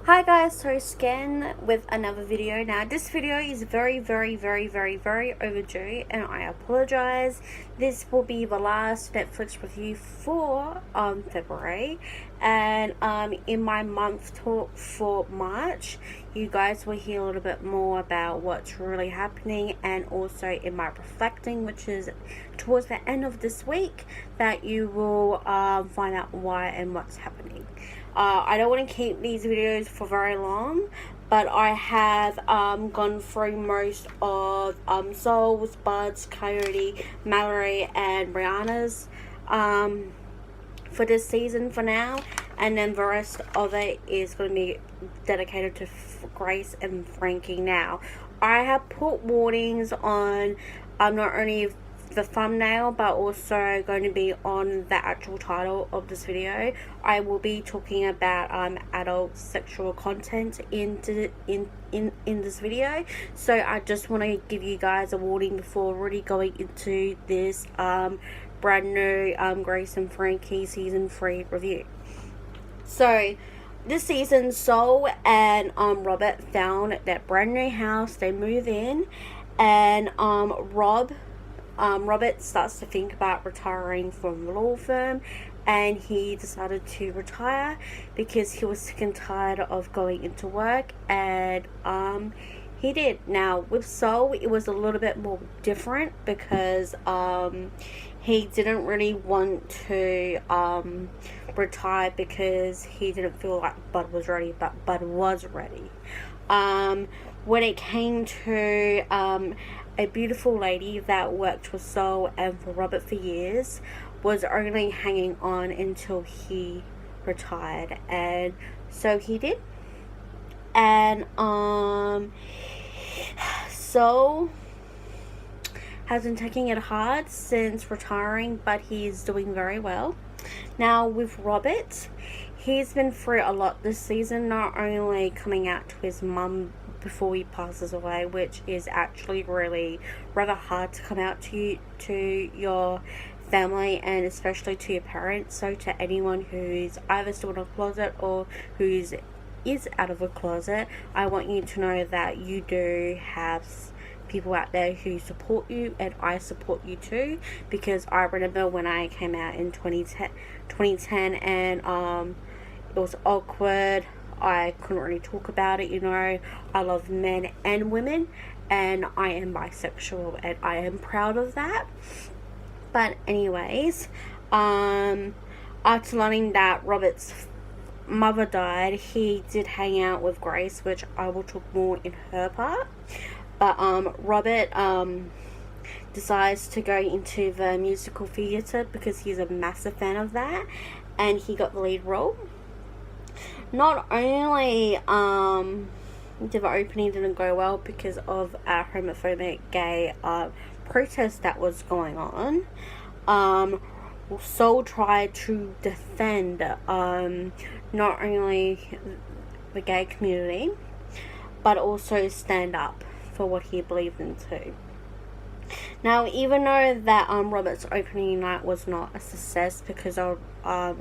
Hi guys, so Scan with another video. Now this video is very overdue and I apologize. This will be the last Netflix review for February, and in my month talk for March you guys will hear a little bit more about what's really happening, and also in my reflecting, which is towards the end of this week, that you will find out why and what's happening. I don't want to keep these videos for very long, but I have gone through most of Sophs, Bud's, Coyote, Mallory, and Brianna's for this season for now, and then the rest of it is going to be dedicated to Grace and Frankie. Now, I have put warnings on not only the thumbnail but also going to be on the actual title of this video. I will be talking about adult sexual content in this video, so I just want to give you guys a warning before really going into this brand new Grace and Frankie season 3 review. So this season, Sol and Robert found that brand new house. They move in, and Robert starts to think about retiring from the law firm, and he decided to retire because he was sick and tired of going into work, and he did. Now with Sol, it was a little bit more different because he didn't really want to retire because he didn't feel like Bud was ready, but Bud was ready. When it came to a beautiful lady that worked with Sol and for Robert for years was only hanging on until he retired, and so he did. And Sol has been taking it hard since retiring, but he's doing very well. Now with Robert, he's been through a lot this season, not only coming out to his mum before he passes away, which is actually really rather hard to come out to your family, and especially to your parents. So to anyone who's either still in a closet or who's is out of a closet, I want you to know that you do have people out there who support you, and I support you too, because I remember when I came out in 2010 and it was awkward. I couldn't really talk about it, I love men and women, and I am bisexual, and I am proud of that. But anyways, after learning that Robert's mother died, he did hang out with Grace, which I will talk more in her part. But Robert decides to go into the musical theatre because he's a massive fan of that, and he got the lead role. Not only did the opening didn't go well because of a homophobic gay protest that was going on, Sol tried to defend not only the gay community but also stand up for what he believed in too. Now, even though that Robert's opening night was not a success because of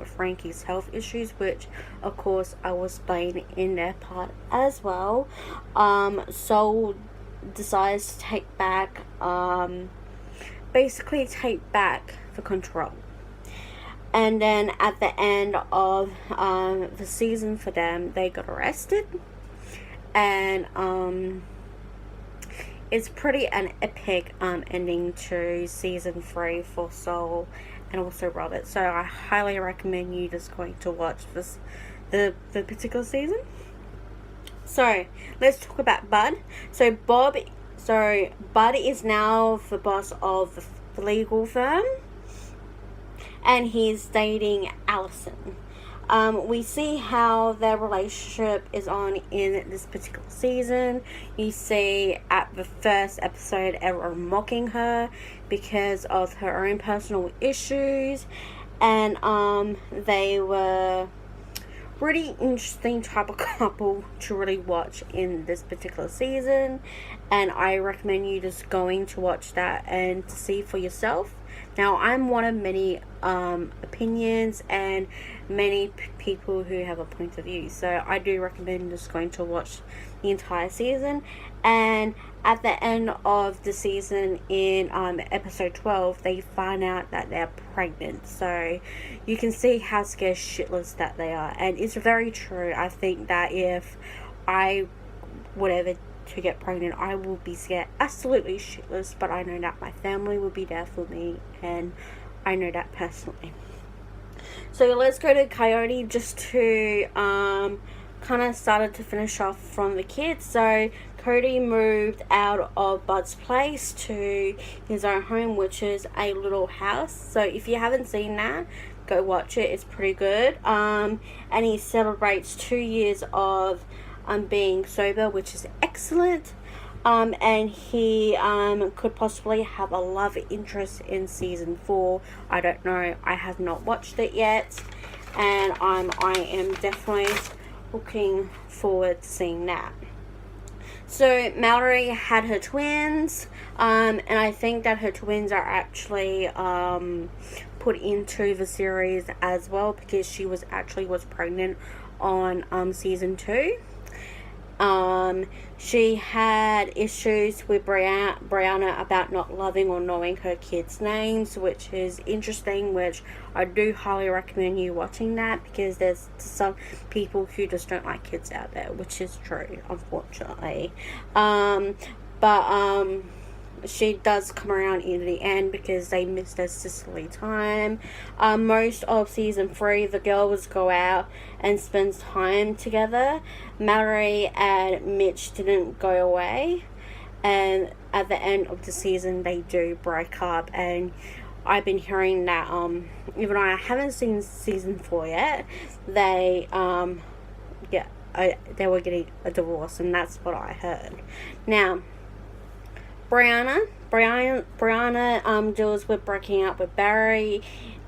Frankie's health issues, which of course I was playing in their part as well, Sol decides to take back the control. And then at the end of the season for them, they got arrested, and it's pretty an epic ending to season 3 for Sol and also Robert. So I highly recommend you just going to watch the particular season. So let's talk about Bud. So Bud is now the boss of the legal firm, and he's dating Allison. We see how their relationship is on in this particular season. You see at the first episode everyone mocking her because of her own personal issues, and they were really interesting type of couple to really watch in this particular season, and I recommend you just going to watch that and to see for yourself. Now, I'm one of many opinions and many people who have a point of view, so I do recommend just going to watch the entire season. And at the end of the season, in episode 12, they find out that they're pregnant, so you can see how scared shitless that they are. And it's very true. I think that if I would ever to get pregnant, I will be scared absolutely shitless, but I know that my family will be there for me, and I know that personally. So let's go to Coyote, just to kind of started to finish off from the kids. So Cody moved out of Bud's place to his own home, which is a little house. So if you haven't seen that, go watch it. It's pretty good. And he celebrates 2 years of being sober, which is excellent. And he could possibly have a love interest in season 4. I don't know. I have not watched it yet, and I am definitely looking forward to seeing that. So Mallory had her twins, and I think that her twins are actually put into the series as well, because she was pregnant on season 2. She had issues with Brianna about not loving or knowing her kids' names, which is interesting, which I do highly recommend you watching that, because there's some people who just don't like kids out there, which is true, unfortunately. But she does come around in the end, because they missed their sisterly time. Most of season 3, the girls go out and spend time together. Mallory and Mitch didn't go away, and at the end of the season they do break up. And I've been hearing that even though I haven't seen season 4 yet, they they were getting a divorce, and that's what I heard. Now, Brianna deals with breaking up with Barry,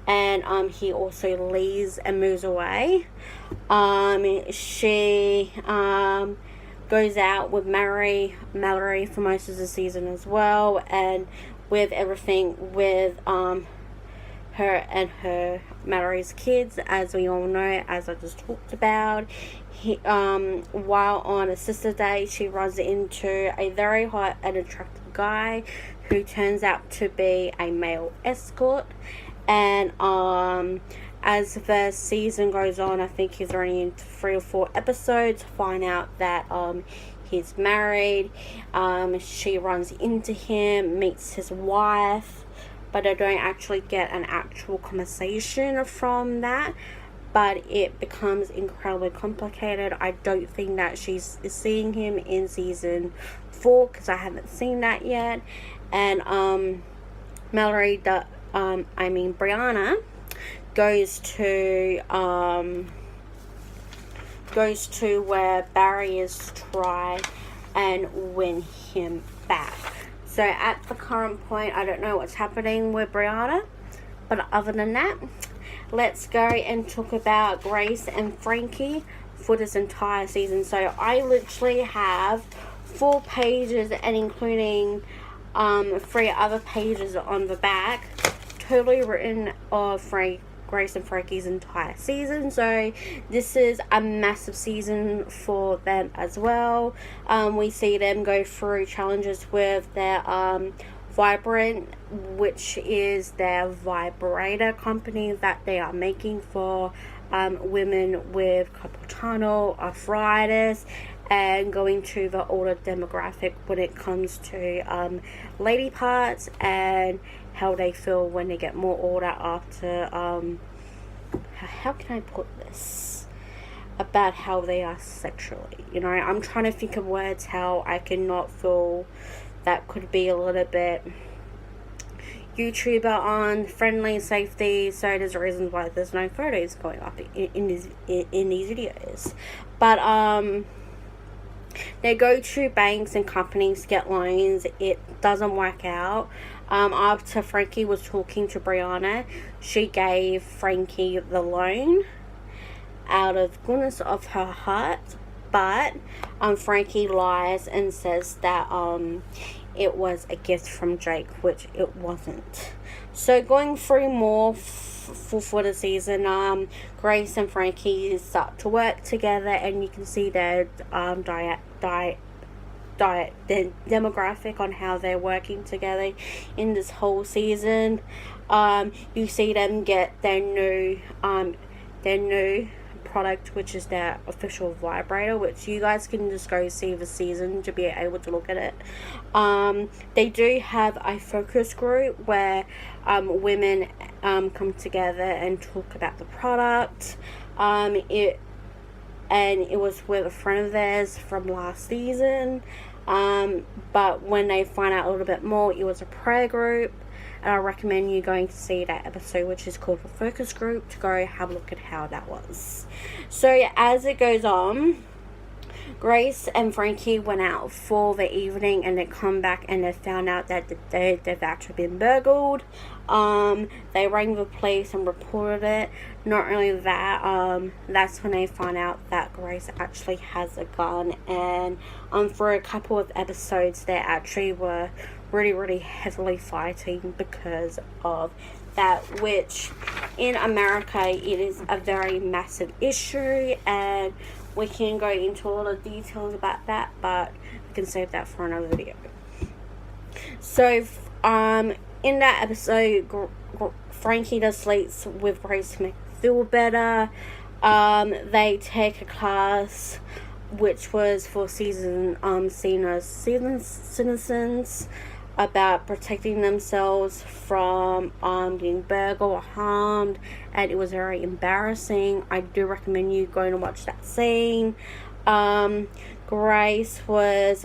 and he also leaves and moves away. She goes out with Mallory for most of the season as well, and with everything with her and her Mallory's kids, as we all know, as I just talked about. While on a sister day, she runs into a very hot and attractive guy who turns out to be a male escort. And as the season goes on, I think he's only in 3 or 4 episodes, find out that he's married. She runs into him, meets his wife, but I don't actually get an actual conversation from that. But it becomes incredibly complicated. I don't think that she's seeing him in season 4, because I haven't seen that yet. And Brianna goes to where Barry is to try and win him back. So at the current point, I don't know what's happening with Brianna, but other than that, let's go and talk about Grace and Frankie for this entire season. So I literally have 4 pages, and including 3 other pages on the back, totally written of Grace and Frankie's entire season. So this is a massive season for them as well. We see them go through challenges with their Vibrant, which is their vibrator company that they are making for women with carpal tunnel, arthritis, and going to the older demographic when it comes to lady parts, and how they feel when they get more older after how can I put this, about how they are sexually. I'm trying to think of words how I cannot feel that could be a little bit YouTuber on friendly safety. So there's reasons why there's no photos going up in these videos. But they go to banks and companies to get loans. It doesn't work out. After Frankie was talking to Brianna, she gave Frankie the loan out of goodness of her heart. But Frankie lies and says that it was a gift from Jake, which it wasn't. So going through more for the season, Grace and Frankie start to work together, and you can see their their demographic on how they're working together in this whole season. You see them get their new product, which is their official vibrator, which you guys can just go see the season to be able to look at it. They do have a focus group where women come together and talk about the product. It was with a friend of theirs from last season, but when they find out a little bit more, it was a prayer group. And I recommend you going to see that episode, which is called the Focus Group, to go have a look at how that was. So as it goes on, Grace and Frankie went out for the evening, and they come back and they found out that they've actually been burgled. They rang the police and reported it. Not only that, that's when they find out that Grace actually has a gun, and for a couple of episodes they actually were really heavily fighting because of that, which in America it is a very massive issue, and we can go into all the details about that, but we can save that for another video. So in that episode, Frankie does sleeps with Grace to make her feel better. They take a class which was for senior citizens about protecting themselves from being burgled or harmed, and it was very embarrassing. I do recommend you going to watch that scene. Grace was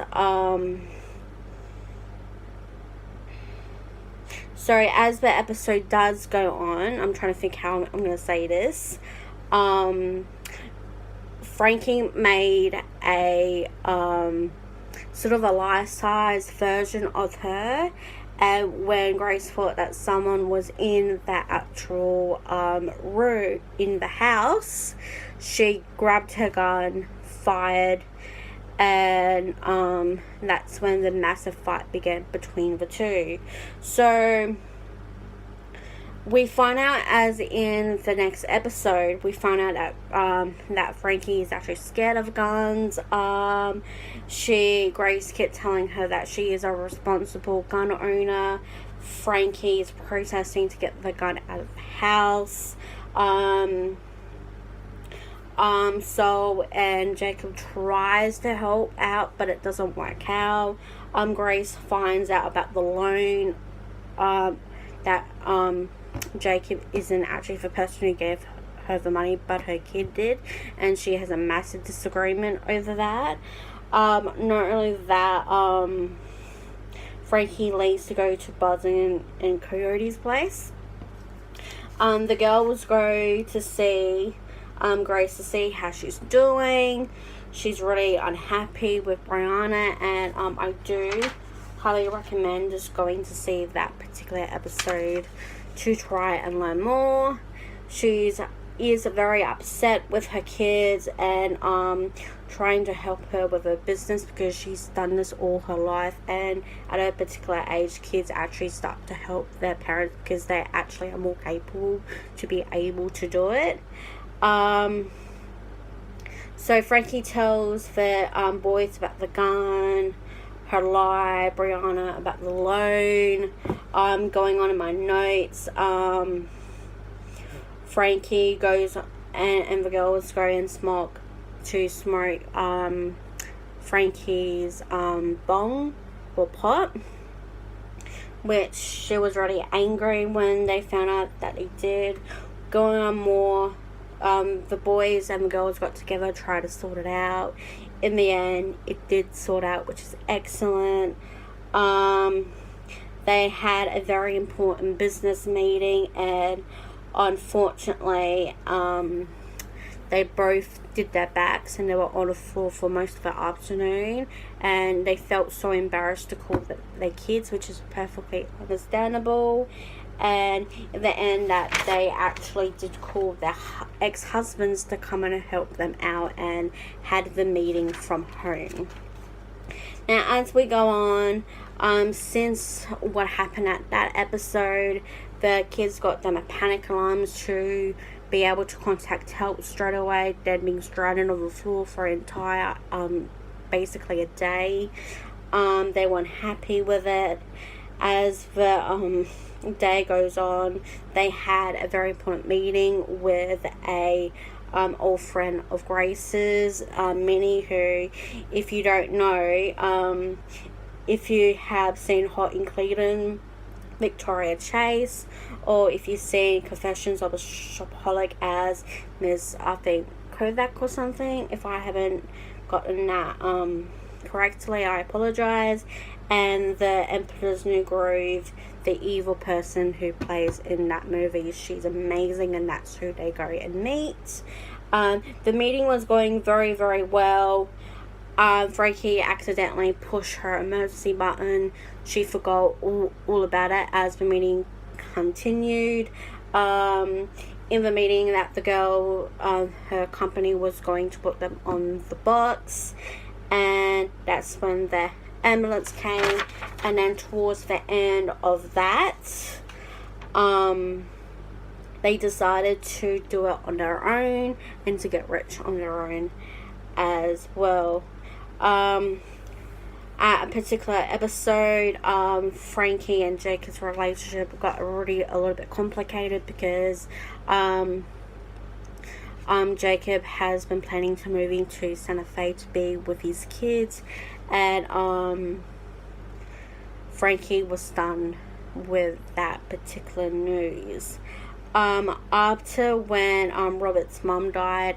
sorry, as the episode does go on, I'm trying to think how I'm going to say this. Frankie made a sort of a life-size version of her, and when Grace thought that someone was in that actual room in the house, she grabbed her gun, fired, and that's when the massive fight began between the two. So we find out, as in the next episode, we find out that that Frankie is actually scared of guns. Grace kept telling her that she is a responsible gun owner. Frankie is protesting to get the gun out of the house. And Jacob tries to help out, but it doesn't work out. Grace finds out about the loan that Jacob isn't actually the person who gave her the money, but her kid did, and she has a massive disagreement over that. Not only that, Frankie leaves to go to Buzzing and Coyote's place. The girls go to see Grace to see how she's doing. She's really unhappy with Brianna, and I do highly recommend just going to see that particular episode to try and learn more. She is very upset with her kids, and trying to help her with her business, because she's done this all her life, and at a particular age kids actually start to help their parents because they actually are more capable to be able to do it. So Frankie tells the boys about the gun, her lie, Brianna about the loan. Going on in my notes, Frankie goes and the girls go and smoke Frankie's bong or pot, which she was really angry when they found out that he did. Going on more, the boys and the girls got together, tried to sort it out. In the end, it did sort out, which is excellent. They had a very important business meeting, and unfortunately, they both did their backs, and they were on the floor for most of the afternoon, and they felt so embarrassed to call their kids, which is perfectly understandable. And in the end, that they actually did call their ex-husbands to come in and help them out, and had the meeting from home. Now, as we go on, since what happened at that episode, the kids got them a panic alarms to be able to contact help straight away. They'd been stranded on the floor for an entire, basically a day. They weren't happy with it. As the day goes on, they had a very important meeting with a old friend of Grace's, Minnie, who, if you don't know, if you have seen Hot in Cleveland, Victoria Chase, or if you've seen Confessions of a Shopaholic as Miss, I think, Kovac or something, if I haven't gotten that correctly, I apologize. And the Emperor's New Groove, the evil person who plays in that movie, she's amazing, and that's who they go and meet. The meeting was going very, very well. Frankie accidentally pushed her emergency button. She forgot all about it as the meeting continued. In the meeting that the girl, her company was going to put them on the box, and that's when the ambulance came. And then towards the end of that, they decided to do it on their own and to get rich on their own as well. At a particular episode, Frankie and Jacob's relationship got already a little bit complicated because Jacob has been planning to move into Santa Fe to be with his kids, and Frankie was stunned with that particular news. After when Robert's mum died,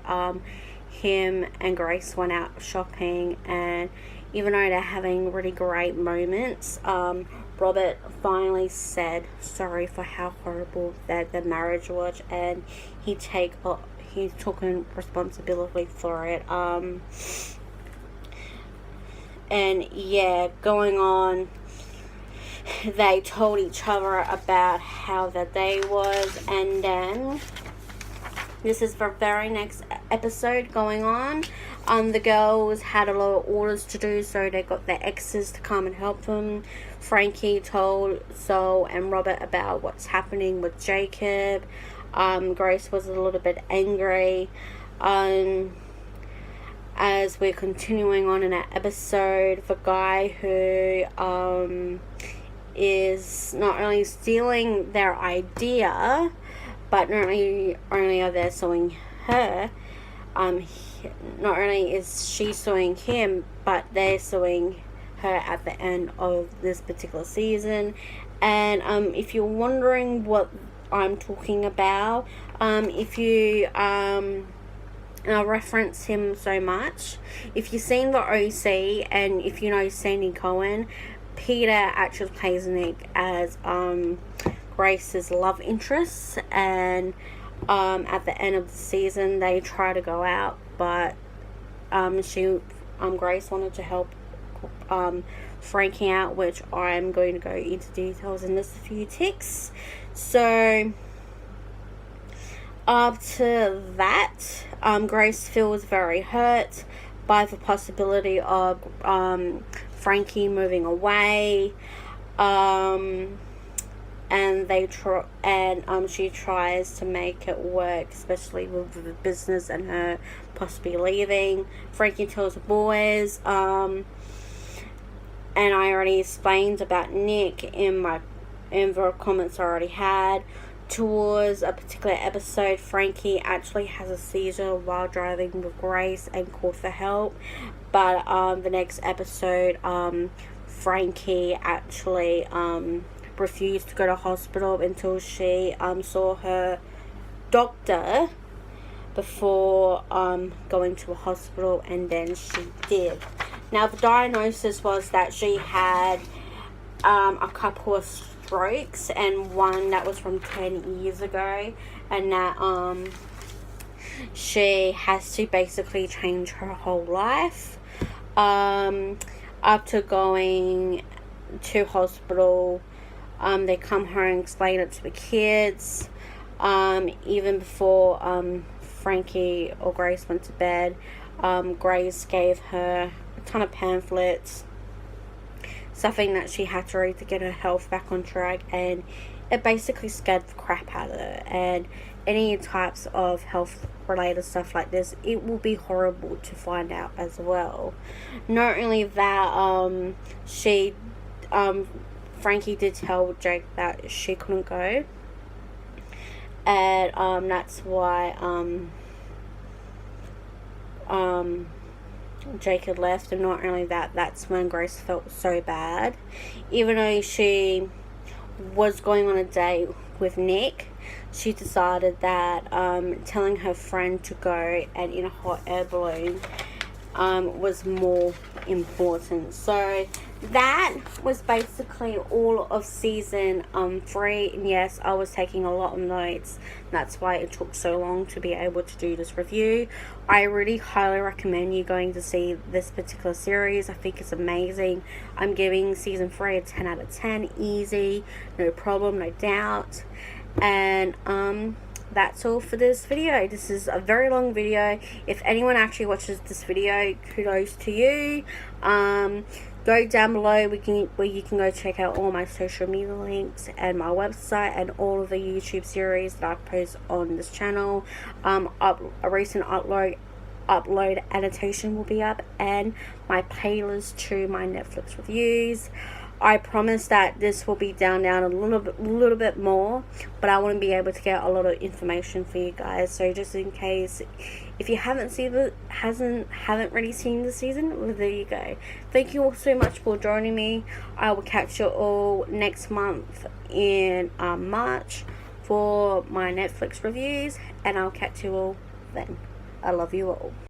him and Grace went out shopping, and even though they're having really great moments, Robert finally said sorry for how horrible that the marriage was, and he took responsibility for it. And yeah, going on, they told each other about how their day was, and then this is the very next episode going on. The girls had a lot of orders to do, so they got their exes to come and help them. Frankie told Sol and Robert about what's happening with Jacob. Grace was a little bit angry. As we're continuing on in that episode, the guy who is not only stealing their idea, but not only are they suing her, not only is she suing him, but they're suing her at the end of this particular season. And if you're wondering what I'm talking about, if you I reference him so much, if you've seen the OC and if you know Sandy Cohen, Peter actually plays Nick as Grace's love interest, and at the end of the season they try to go out, but Grace wanted to help Frankie out, which I'm going to go into details in just a few ticks. So after that, Grace feels very hurt by the possibility of Frankie moving away, and she tries to make it work, especially with the business and her possibly leaving. Frankie tells the boys, and I already explained about Nick in the comments I already had. Towards a particular episode, Frankie actually has a seizure while driving with Grace and called for help, but the next episode, Frankie actually refused to go to hospital until she saw her doctor before going to a hospital, and then she did. Now, the diagnosis was that she had a couple of strokes, and one that was from 10 years ago, and that she has to basically change her whole life. After going to hospital, they come home and explain it to the kids. Even before Frankie or Grace went to bed, Grace gave her a ton of pamphlets something that she had to read to get her health back on track, and it basically scared the crap out of her. And any types of health related stuff like this, it will be horrible to find out as well. Not only that, Frankie did tell Jake that she couldn't go, and that's why Jake had left. And not only that, that's when Grace felt so bad, even though she was going on a date with Nick. She decided that telling her friend to go and in a hot air balloon was more important. So that was basically all of season 3. And yes, I was taking a lot of notes. That's why it took so long to be able to do this review. I really highly recommend you going to see this particular series. I think it's amazing. I'm giving season 3 a 10 out of 10. Easy, no problem, no doubt. And that's all for this video. This is a very long video. If anyone actually watches this video, kudos to you. Go down below where you can go check out all my social media links and my website and all of the YouTube series that I post on this channel. A recent upload annotation will be up, and my playlist to my Netflix reviews. I promise that this will be down a little bit more, but I want to be able to get a lot of information for you guys. So just in case, if you haven't really seen the season, well, there you go. Thank you all so much for joining me. I will catch you all next month in March for my Netflix reviews, and I'll catch you all then. I love you all.